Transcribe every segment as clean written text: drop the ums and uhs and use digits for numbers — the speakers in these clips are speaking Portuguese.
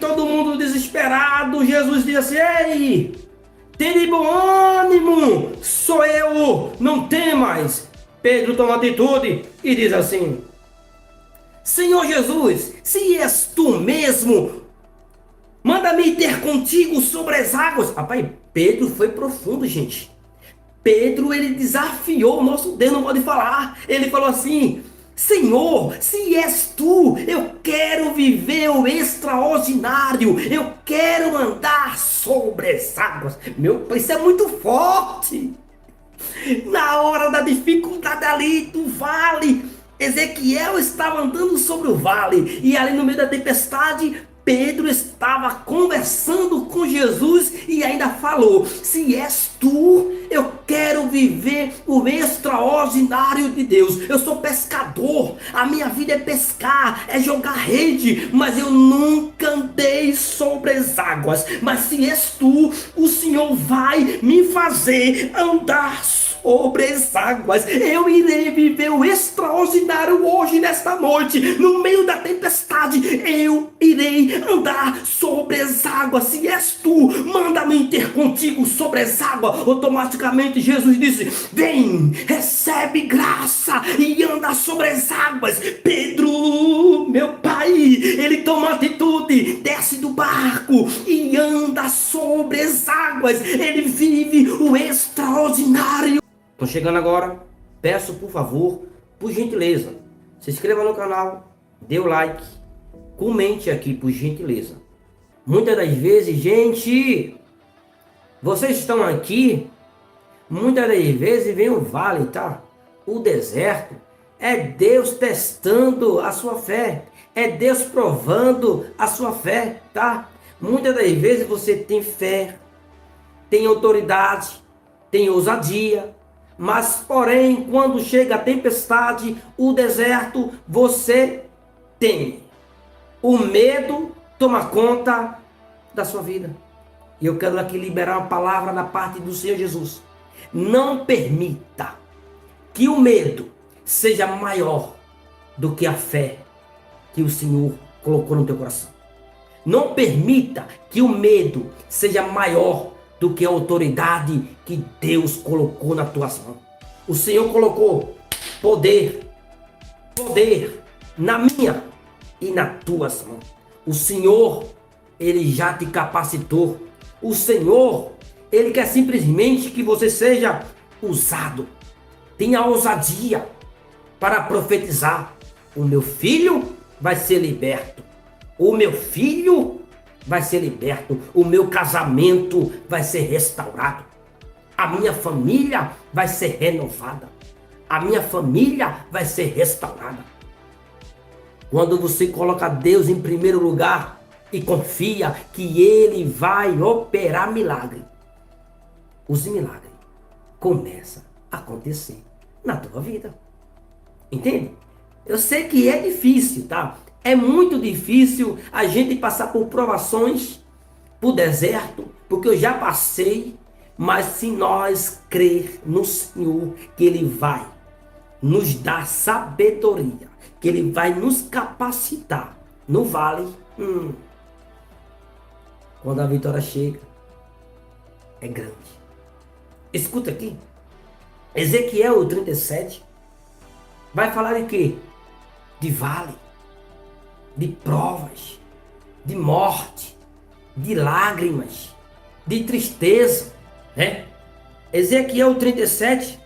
todo mundo desesperado, Jesus disse: ei, tende bom ânimo, sou eu, não temas. Pedro toma atitude e diz assim: Senhor Jesus, se és tu mesmo, manda-me ter contigo sobre as águas. Rapaz, Pedro foi profundo, gente. Pedro, ele desafiou o nosso Deus, não pode falar. Ele falou assim: Senhor, se és tu, eu quero viver o extraordinário, eu quero andar sobre as águas. Meu pai, isso é muito forte. Na hora da dificuldade ali do vale, Ezequiel estava andando sobre o vale, e ali no meio da tempestade, Pedro estava conversando com Jesus e ainda falou: se és tu, eu quero viver o extraordinário de Deus. Eu sou pescador, a minha vida é pescar, é jogar rede, mas eu nunca andei sobre as águas. Mas se és tu, o Senhor vai me fazer andar sobre as águas. Eu irei viver o extraordinário hoje, nesta noite, no meio da tempestade. Eu irei andar sobre as águas. Se és tu, manda-me ter contigo sobre as águas. Automaticamente Jesus disse: vem, recebe graça e anda sobre as águas. Pedro, meu pai, ele toma atitude, desce do barco e anda sobre as águas. Ele vive o extraordinário. Estou chegando agora, peço por favor, por gentileza, se inscreva no canal, dê o like, comente aqui por gentileza. Muitas das vezes, gente, vocês estão aqui, muitas das vezes vem o vale, tá? O deserto, é Deus testando a sua fé, é Deus provando a sua fé, tá? Muitas das vezes você tem fé, tem autoridade, tem ousadia, mas porém, quando chega a tempestade, o deserto, você tem. O medo toma conta da sua vida. E eu quero aqui liberar uma palavra da parte do Senhor Jesus. Não permita que o medo seja maior do que a fé que o Senhor colocou no teu coração. Não permita que o medo seja maior do que a autoridade que Deus colocou nas tuas mãos. O Senhor colocou poder na minha e nas tuas mãos. O Senhor, Ele já te capacitou. O Senhor, Ele quer simplesmente que você seja usado. Tenha ousadia para profetizar. O meu filho vai ser liberto. O meu filho vai ser liberto. O meu casamento vai ser restaurado. A minha família vai ser renovada. A minha família vai ser restaurada. Quando você coloca Deus em primeiro lugar e confia que Ele vai operar milagre, os milagres começam a acontecer na tua vida. Entende? Eu sei que é difícil, tá? É muito difícil a gente passar por provações, por deserto, porque eu já passei, mas se nós crer no Senhor, que Ele vai nos dar sabedoria, que Ele vai nos capacitar no vale, quando a vitória chega, é grande. Escuta aqui, Ezequiel 37, vai falar de quê? De vale, de provas, de morte, de lágrimas, de tristeza, né? Ezequiel 37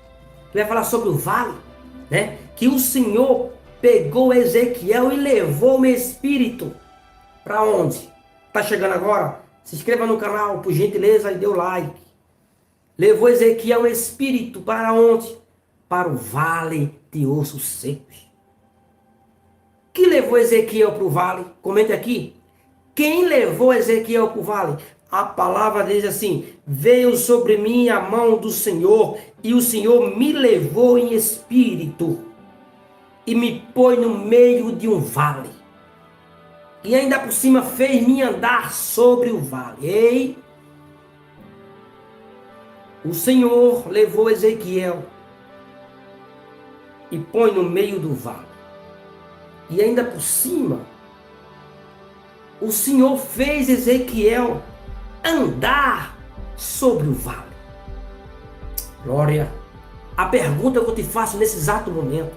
vai falar sobre o vale, né? Que o Senhor pegou Ezequiel e levou o espírito para onde? Tá chegando agora? Se inscreva no canal, por gentileza, e dê o like. Levou Ezequiel o espírito para onde? Para o vale de ossos secos. Que levou Ezequiel para o vale? Comente aqui. Quem levou Ezequiel para o vale? A palavra diz assim: veio sobre mim a mão do Senhor, e o Senhor me levou em espírito, e me pôs no meio de um vale. E ainda por cima fez-me andar sobre o vale. Ei! O Senhor levou Ezequiel e põe no meio do vale. E ainda por cima, o Senhor fez Ezequiel andar sobre o vale. Glória. A pergunta que eu te faço nesse exato momento,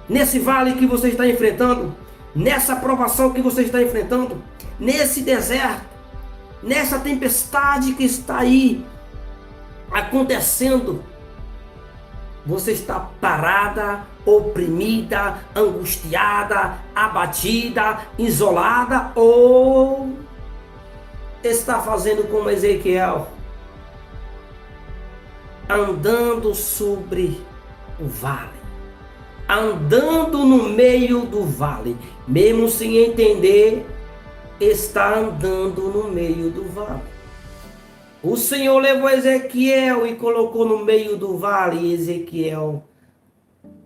nesse vale que você está enfrentando, nessa provação que você está enfrentando, nesse deserto, nessa tempestade que está aí acontecendo, você está parada, oprimida, angustiada, abatida, isolada, ou está fazendo como Ezequiel, andando sobre o vale, andando no meio do vale, mesmo sem entender, está andando no meio do vale. O Senhor levou Ezequiel e colocou no meio do vale, e Ezequiel,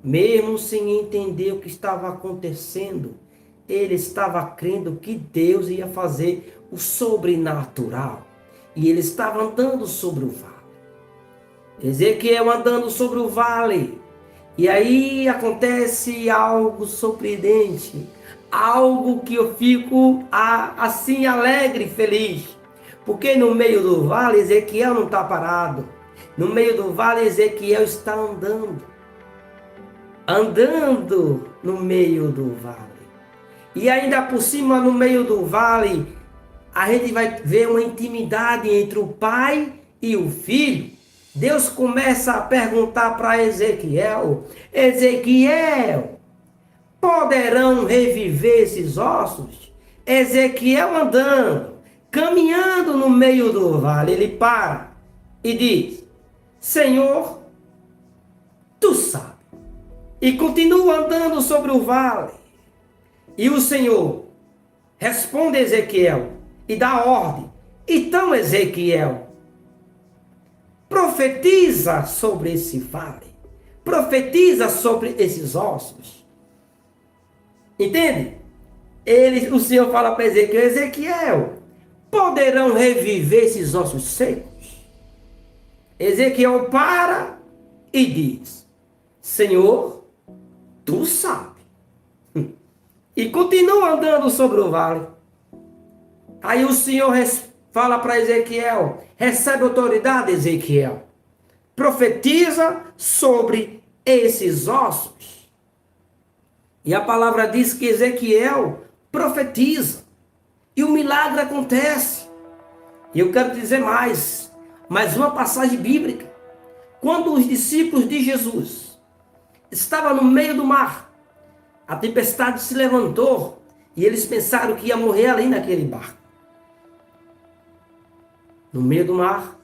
mesmo sem entender o que estava acontecendo, ele estava crendo que Deus ia fazer o sobrenatural, e ele estava andando sobre o vale. Ezequiel andando sobre o vale, e aí acontece algo surpreendente, algo que eu fico assim alegre, feliz, porque no meio do vale Ezequiel não está parado, no meio do vale Ezequiel está andando no meio do vale, e ainda por cima no meio do vale a gente vai ver uma intimidade entre o pai e o filho. Deus começa a perguntar para Ezequiel: Ezequiel, poderão reviver esses ossos? Ezequiel andando, caminhando no meio do vale, ele para e diz: Senhor, tu sabes. E continua andando sobre o vale. E o Senhor responde a Ezequiel e dá ordem. Então Ezequiel profetiza sobre esse vale, profetiza sobre esses ossos. Entende? O Senhor fala para Ezequiel: Ezequiel, poderão reviver esses ossos secos? Ezequiel para e diz: Senhor, tu sabes. E continua andando sobre o vale. Aí o Senhor fala para Ezequiel: recebe autoridade, Ezequiel, profetiza sobre esses ossos. E a palavra diz que Ezequiel profetiza, e o milagre acontece. E eu quero dizer mais uma passagem bíblica. Quando os discípulos de Jesus estavam no meio do mar, a tempestade se levantou e eles pensaram que ia morrer ali naquele barco. No meio do mar,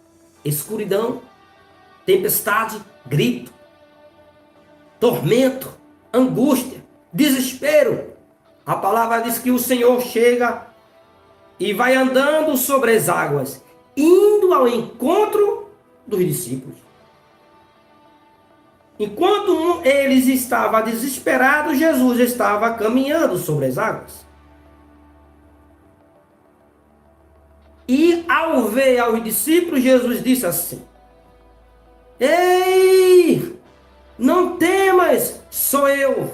escuridão, tempestade, grito, tormento, angústia, desespero. A palavra diz que o Senhor chega e vai andando sobre as águas, indo ao encontro dos discípulos. Enquanto eles estavam desesperados, Jesus estava caminhando sobre as águas. E ao ver aos discípulos, Jesus disse assim: Ei, não temas, sou eu.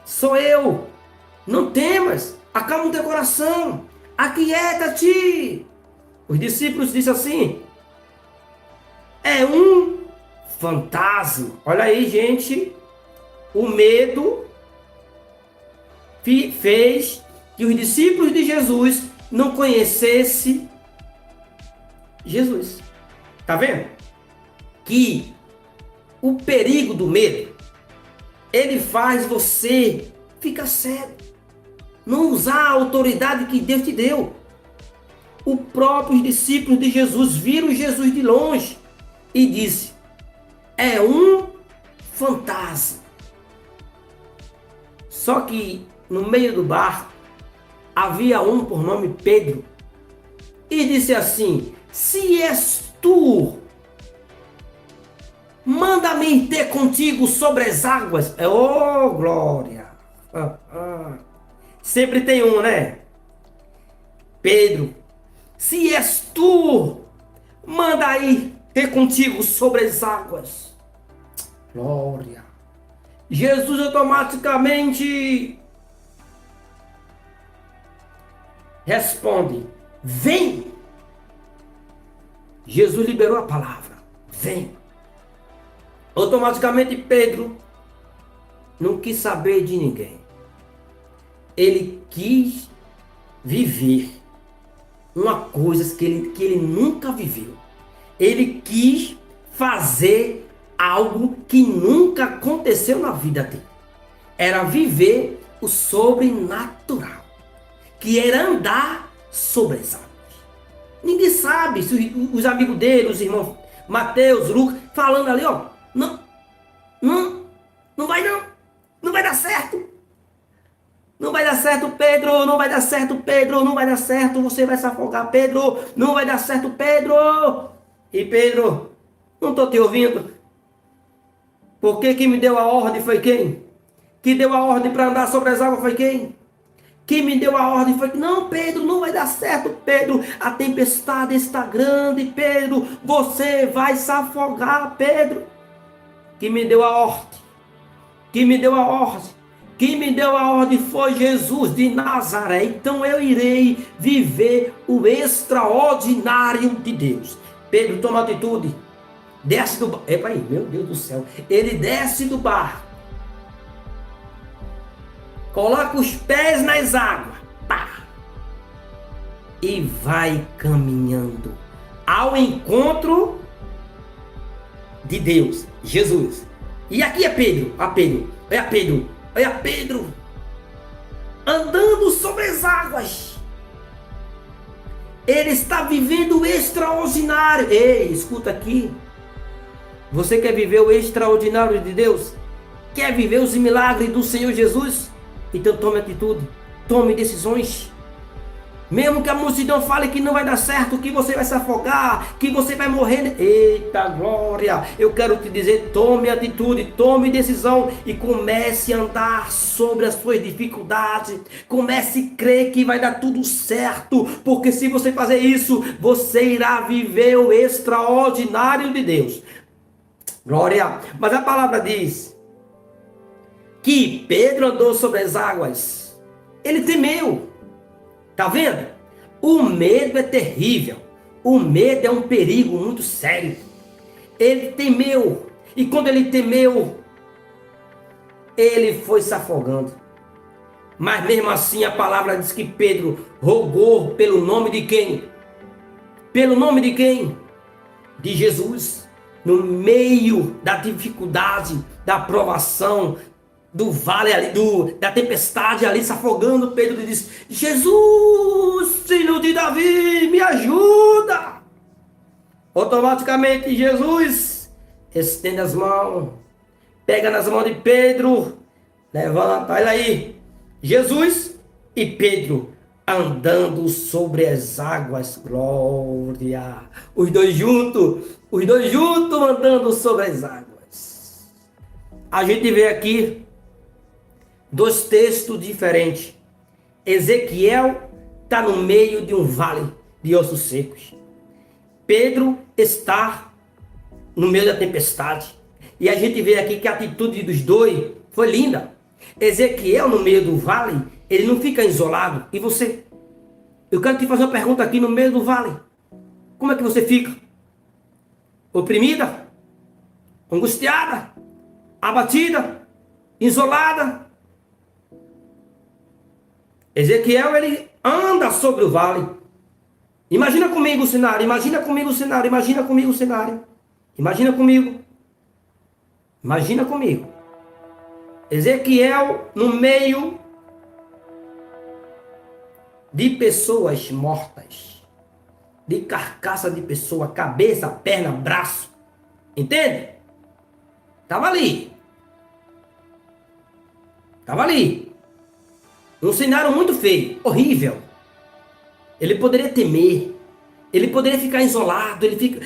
Sou eu. Não temas, acalma o teu coração, aquieta-te. Os discípulos disseram assim: é um fantasma. Olha aí, gente, o medo fez que os discípulos de Jesus não conhecessem Jesus. Tá vendo? Que o perigo do medo, ele faz você ficar cego, não usar a autoridade que Deus te deu. Os próprios discípulos de Jesus viram Jesus de longe e disse: é um fantasma. Só que no meio do barco havia um por nome Pedro, e disse assim: se és tu, manda-me ter contigo sobre as águas. Oh, glória! Sempre tem um, né? Pedro, se és tu, manda aí ter contigo sobre as águas. Glória! Jesus automaticamente responde: vem. Jesus liberou a palavra: vem. Automaticamente Pedro não quis saber de ninguém. Ele quis viver uma coisa que ele nunca viveu. Ele quis fazer algo que nunca aconteceu na vida dele. Era viver o sobrenatural, que era andar sobre as águas. Ninguém sabe se os amigos dele, os irmãos Mateus, Lucas, falando ali, ó, não vai não, não vai dar certo. Não vai dar certo, Pedro, não vai dar certo, Pedro, não vai dar certo, você vai se afogar, Pedro, não vai dar certo, Pedro. E Pedro, não estou te ouvindo. Porque quem me deu a ordem foi quem? Que deu a ordem para andar sobre as águas foi quem? Quem me deu a ordem foi: não, Pedro, não vai dar certo, Pedro, a tempestade está grande, Pedro, você vai se afogar, Pedro. Quem me deu a ordem? Quem me deu a ordem? Quem me deu a ordem foi Jesus de Nazaré. Então eu irei viver o extraordinário de Deus. Pedro toma atitude, desce do barco. Epa aí, meu Deus do céu. Ele desce do barco, coloca os pés nas águas, pá, e vai caminhando ao encontro de Deus, Jesus. E aqui é Pedro, olha Pedro, andando sobre as águas. Ele está vivendo o extraordinário. Ei, escuta aqui. Você quer viver o extraordinário de Deus? Quer viver os milagres do Senhor Jesus? Então tome atitude, tome decisões. Mesmo que a multidão fale que não vai dar certo, que você vai se afogar, que você vai morrer. Eita glória! Eu quero te dizer: tome atitude, tome decisão e comece a andar sobre as suas dificuldades. Comece a crer que vai dar tudo certo, porque se você fazer isso, você irá viver o extraordinário de Deus. Glória! Mas a palavra diz que Pedro andou sobre as águas. Ele temeu. Tá vendo? O medo é terrível. O medo é um perigo muito sério. Ele temeu. E quando ele temeu, ele foi se afogando. Mas mesmo assim a palavra diz que Pedro rogou pelo nome de quem? Pelo nome de quem? De Jesus. No meio da dificuldade, da provação, do vale ali, da tempestade ali se afogando, Pedro diz: Jesus, filho de Davi, me ajuda. Automaticamente Jesus estende as mãos, pega nas mãos de Pedro, levanta, olha aí, Jesus e Pedro andando sobre as águas. Glória! Os dois juntos andando sobre as águas. A gente vê aqui dois textos diferentes. Ezequiel está no meio de um vale de ossos secos. Pedro está no meio da tempestade. E a gente vê aqui que a atitude dos dois foi linda. Ezequiel no meio do vale, ele não fica isolado. E você? Eu quero te fazer uma pergunta aqui no meio do vale. Como é que você fica? Oprimida? Angustiada? Abatida? Isolada? Ezequiel, ele anda sobre o vale. Imagina comigo o cenário, imagina comigo o cenário, imagina comigo o cenário. Imagina comigo. Imagina comigo. Ezequiel no meio de pessoas mortas. De carcaça de pessoa, cabeça, perna, braço. Entende? Estava ali. Estava ali. Um cenário muito feio, horrível. Ele poderia temer. Ele poderia ficar isolado. Ele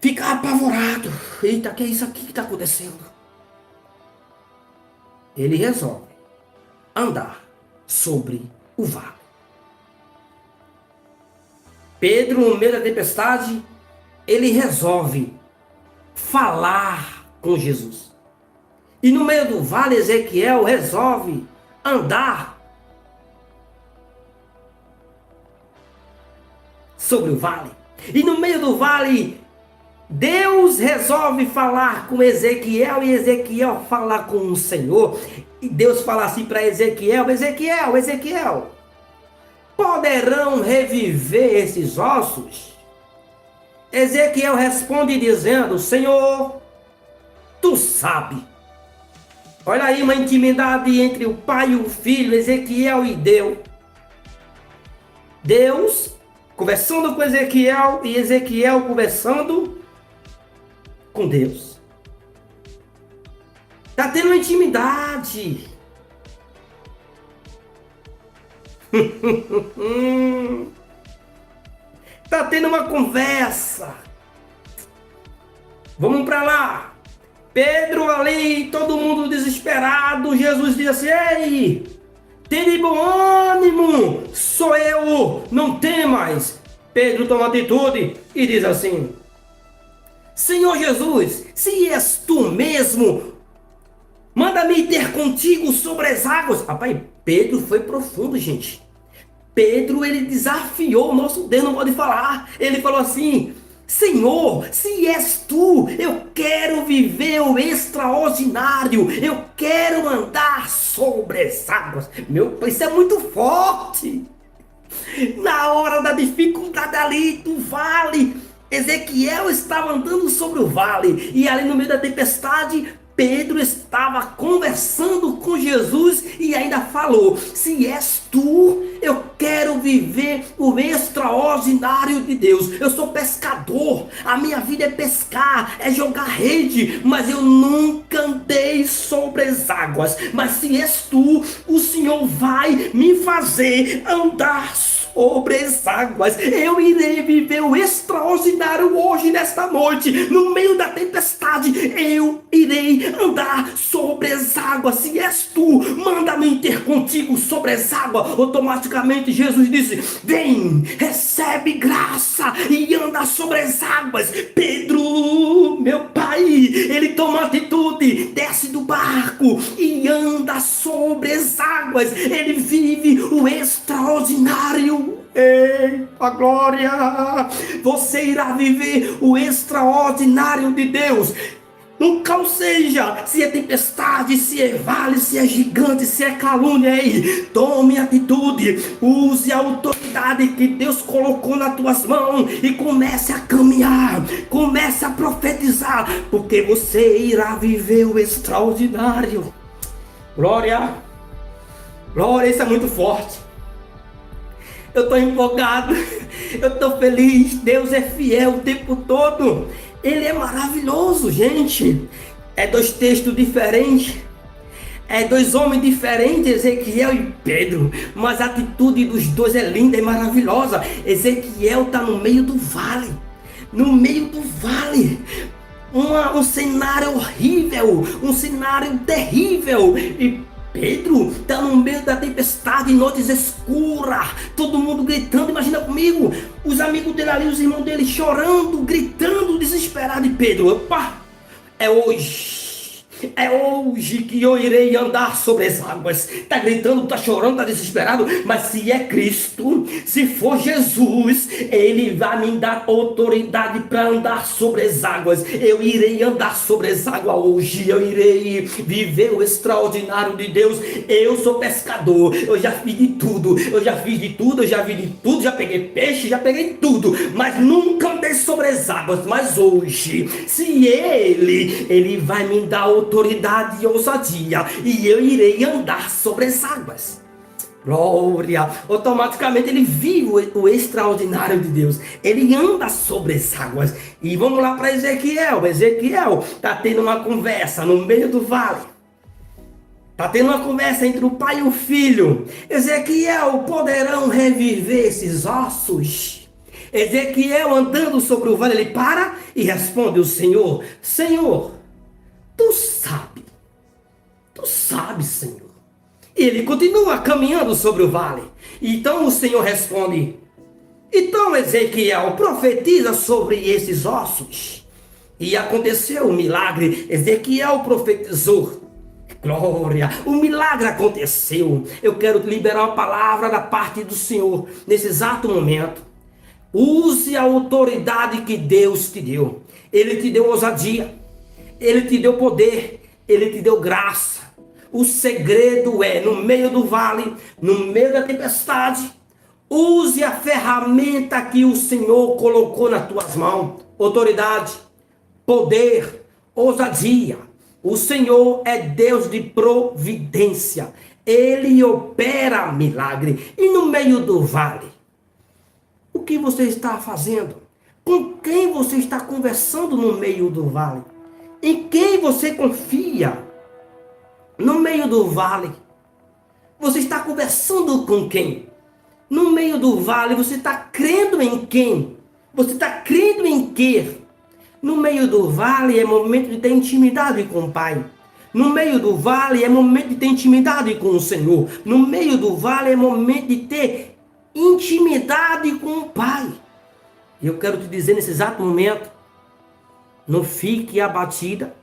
ficar apavorado. Eita, que é isso aqui que está acontecendo? Ele resolve andar sobre o vale. Pedro, no meio da tempestade, ele resolve falar com Jesus. E no meio do vale, Ezequiel resolve andar sobre o vale. E no meio do vale, Deus resolve falar com Ezequiel e Ezequiel fala com o Senhor. E Deus fala assim para Ezequiel: Ezequiel, Ezequiel, poderão reviver esses ossos? Ezequiel responde dizendo: Senhor, tu sabe. Olha aí uma intimidade entre o pai e o filho, Ezequiel e Deus. Deus conversando com Ezequiel e Ezequiel conversando com Deus. Está tendo uma intimidade. Está tendo uma conversa. Vamos para lá. Pedro ali, todo mundo desesperado. Jesus disse: ei, tem de bom ânimo, sou eu, não temas. Pedro toma atitude e diz assim: Senhor Jesus, se és tu mesmo, manda-me ter contigo sobre as águas. Rapaz, Pedro foi profundo, gente. Pedro, ele desafiou o nosso Deus, não pode falar. Ele falou assim: Senhor, se és tu, eu quero viver o extraordinário, eu quero andar sobre as águas. Meu Pai, isso é muito forte. Na hora da dificuldade ali do vale, Ezequiel estava andando sobre o vale, e ali no meio da tempestade, Pedro estava conversando com Jesus e ainda falou: se és tu, eu quero viver o extraordinário de Deus. Eu sou pescador, a minha vida é pescar, é jogar rede, mas eu nunca andei sobre as águas. Mas se és tu, o Senhor vai me fazer andar sobre as águas. Eu irei viver o extraordinário hoje, nesta noite, no meio da tempestade. Eu irei andar sobre as águas. Se és tu, manda-me ter contigo sobre as águas. Automaticamente Jesus disse: vem, recebe graça e anda sobre as águas. Pedro, meu Pai, ele toma atitude, desce do barco e anda sobre as águas. Ele vive o extraordinário. Eita glória! Você irá viver o extraordinário de Deus. Nunca seja, se é tempestade, se é vale, se é gigante, se é calúnia, ei, tome atitude, use a autoridade que Deus colocou nas tuas mãos e comece a caminhar, comece a profetizar, porque você irá viver o extraordinário. Glória, glória, isso é muito forte. Eu estou empolgado, eu estou feliz. Deus é fiel o tempo todo. Ele é maravilhoso, gente. É dois textos diferentes, é dois homens diferentes, Ezequiel e Pedro, mas a atitude dos dois é linda e maravilhosa. Ezequiel está no meio do vale, no meio do vale. Um cenário horrível, um cenário terrível. E Pedro está no meio da tempestade, noites escuras, todo mundo gritando. Imagina comigo, os amigos dele ali, os irmãos dele chorando, gritando, desesperado. E Pedro: opa, é hoje que eu irei andar sobre as águas. Está gritando, está chorando, está desesperado. Mas se é Cristo, se for Jesus, Ele vai me dar autoridade para andar sobre as águas. Eu irei andar sobre as águas hoje. Eu irei viver o extraordinário de Deus. Eu sou pescador, eu já fiz de tudo. Eu já fiz de tudo, eu já vi de tudo. Já peguei peixe, já peguei tudo, mas nunca andei sobre as águas. Mas hoje, se Ele vai me dar autoridade e ousadia, e eu irei andar sobre as águas. Glória! Automaticamente ele vive o extraordinário de Deus. Ele anda sobre as águas. E vamos lá para Ezequiel. Ezequiel está tendo uma conversa no meio do vale. Está tendo uma conversa entre o pai e o filho. Ezequiel, poderão reviver esses ossos? Ezequiel, andando sobre o vale, ele para e responde o Senhor: Senhor, Tu sabes, Senhor. E ele continua caminhando sobre o vale. Então o Senhor responde: então, Ezequiel, profetiza sobre esses ossos. E aconteceu o milagre. Ezequiel profetizou. Glória, o milagre aconteceu. Eu quero liberar uma palavra da parte do Senhor nesse exato momento. Use a autoridade que Deus te deu. Ele te deu ousadia, Ele te deu poder, Ele te deu graça. O segredo é, no meio do vale, no meio da tempestade, use a ferramenta que o Senhor colocou nas tuas mãos. Autoridade, poder, ousadia. O Senhor é Deus de providência. Ele opera milagre. E no meio do vale, o que você está fazendo? Com quem você está conversando no meio do vale? Em quem você confia? No meio do vale, você está conversando com quem? No meio do vale, você está crendo em quem? Você está crendo em quê? No meio do vale é momento de ter intimidade com o Pai. No meio do vale é momento de ter intimidade com o Senhor. No meio do vale é momento de ter intimidade com o Pai. E eu quero te dizer nesse exato momento, não fique abatida,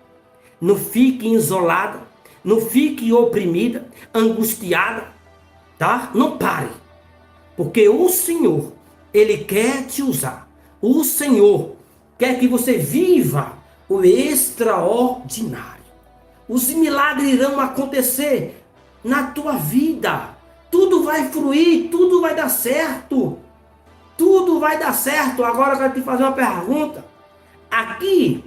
não fique isolada, não fique oprimida, angustiada, tá? Não pare, porque o Senhor, Ele quer te usar. O Senhor quer que você viva o extraordinário. Os milagres irão acontecer na tua vida. Tudo vai fluir, tudo vai dar certo. Tudo vai dar certo. Agora eu quero te fazer uma pergunta. Aqui,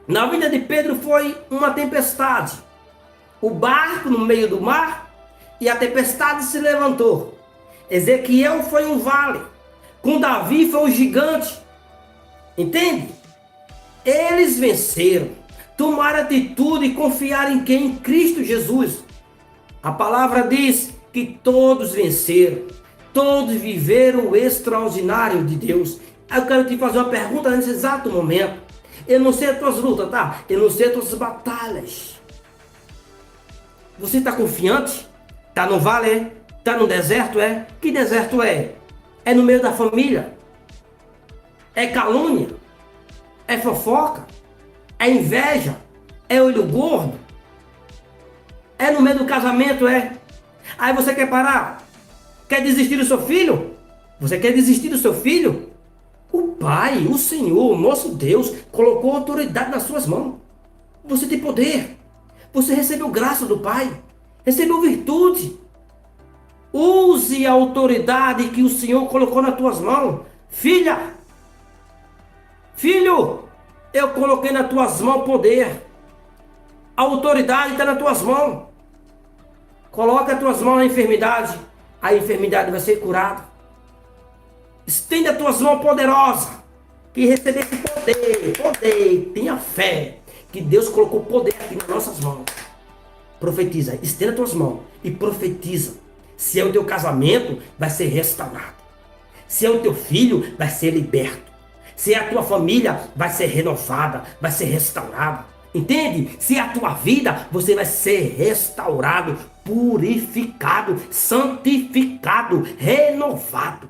na vida de Pedro foi uma tempestade. O barco no meio do mar e a tempestade se levantou. Ezequiel foi um vale. Com Davi foi um gigante. Entende? Eles venceram. Tomaram atitude e confiaram em quem? Em Cristo Jesus. A palavra diz que todos venceram. Todos viveram o extraordinário de Deus. Eu quero te fazer uma pergunta nesse exato momento. Eu não sei as tuas lutas, tá? Eu não sei as tuas batalhas. Você está confiante? Está no vale, é? Está no deserto, é? Que deserto é? É no meio da família? É calúnia? É fofoca? É inveja? É olho gordo? É no meio do casamento, é? Aí você quer parar? Quer desistir do seu filho? Você quer desistir do seu filho? O Pai, o Senhor, o nosso Deus, colocou autoridade nas suas mãos. Você tem poder. Você recebeu graça do Pai. Recebeu virtude. Use a autoridade que o Senhor colocou nas tuas mãos. Filha, filho, eu coloquei nas tuas mãos poder. A autoridade está nas tuas mãos. Coloca as tuas mãos na enfermidade. A enfermidade vai ser curada. Estende as tuas mãos poderosas. Que recebesse poder. Poder. Tenha fé. Que Deus colocou poder aqui nas nossas mãos. Profetiza. Estenda as tuas mãos. E profetiza. Se é o teu casamento, vai ser restaurado. Se é o teu filho, vai ser liberto. Se é a tua família, vai ser renovada. Vai ser restaurada. Entende? Se é a tua vida, você vai ser restaurado, purificado, santificado, renovado.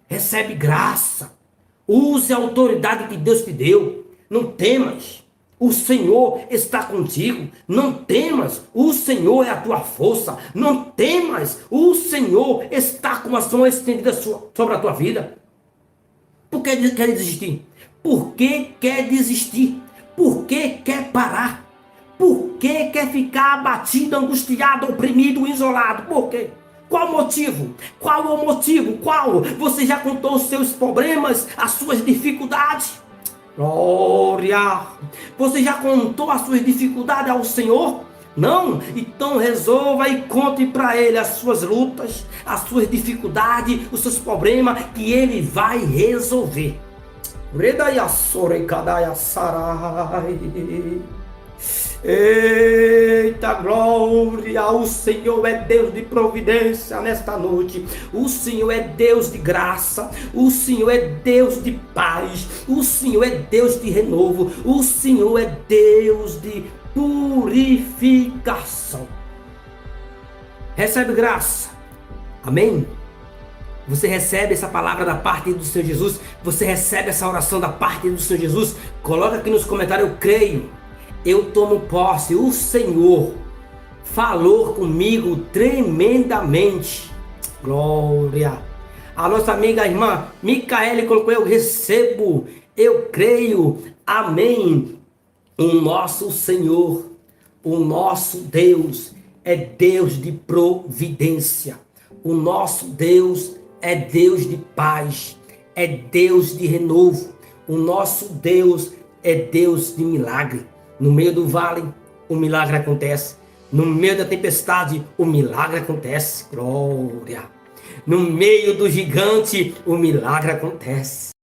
Recebe graça. Use a autoridade que Deus te deu. Não temas. O Senhor está contigo. Não temas. O Senhor é a tua força. Não temas. O Senhor está com a mão estendida sobre a tua vida. Por que quer desistir? Por que quer desistir? Por que quer parar? Por que quer ficar abatido, angustiado, oprimido, isolado? Por quê? Qual o motivo? Qual o motivo? Qual? Você já contou os seus problemas, as suas dificuldades? Glória! Você já contou as suas dificuldades ao Senhor? Não? Então resolva e conte para Ele as suas lutas, as suas dificuldades, os seus problemas, que Ele vai resolver. Eita glória, o Senhor é Deus de providência nesta noite. O Senhor é Deus de graça. O Senhor é Deus de paz. O Senhor é Deus de renovo. O Senhor é Deus de purificação. Recebe graça. Amém? Você recebe essa palavra da parte do Senhor Jesus? Você recebe essa oração da parte do Senhor Jesus? Coloca aqui nos comentários, eu creio. Eu tomo posse. O Senhor falou comigo tremendamente. Glória. A nossa amiga, a irmã Micaele colocou: eu recebo, eu creio, amém. O nosso Senhor, o nosso Deus é Deus de providência. O nosso Deus é Deus de paz, é Deus de renovo. O nosso Deus é Deus de milagre. No meio do vale, o milagre acontece. No meio da tempestade, o milagre acontece. Glória! No meio do gigante, o milagre acontece.